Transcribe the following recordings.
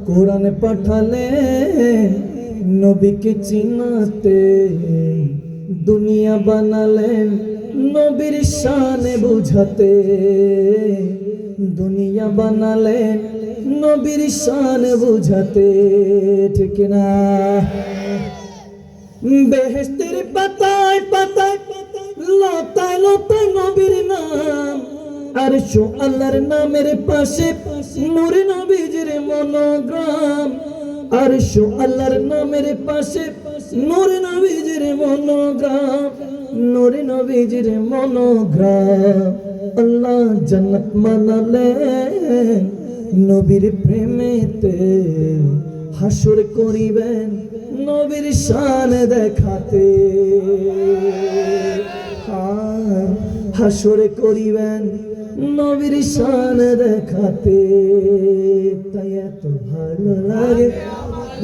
কোরআন পাঠালেন নবীকে চিনাতে, দুনিয়া বানালেন নবীর শানে বুঝাতে, দুনিয়া বানালেন নবীর শানে বুঝাতে, ঠিক না? বেহেশতের পাতায় পাতায় লতায় লতায় নবীর নাম, আর আল্লাহর নামের পাশে নূর নবীজির মনোগ্রাম, আর আল্লাহর নামের পাশে নূর নবীজির মনোগ্রাম, নূর নবীজির মনোগ্রাম। আল্লাহ জান্নাত বানালেন নবীর প্রেমেতে, হাসর করিবেন নবীর শান দেখাতে, হাসর করিবেন নবীর শান দেখাতে। তাই এত ভালো লাগে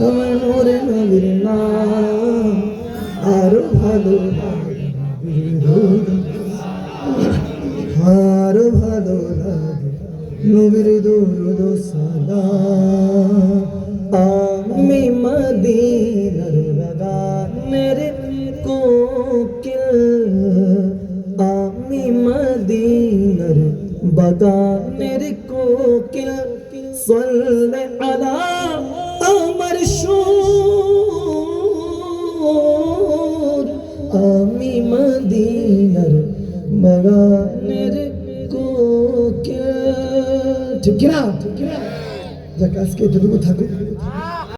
আমার নূরে নবীর নাম, আরো ভালো লাগে আরো ভালো লাগে নবীর দুরূদ সালাম। আমি মদিনার বাগানের কোকিল, আমি মদিনার বাগানের কোকিল, সাল্লে আলা আমার সুর, আমি মদিনার বাগানের কোকিল। ঠিক না? যাক আজকে এতটুকু থাকুক।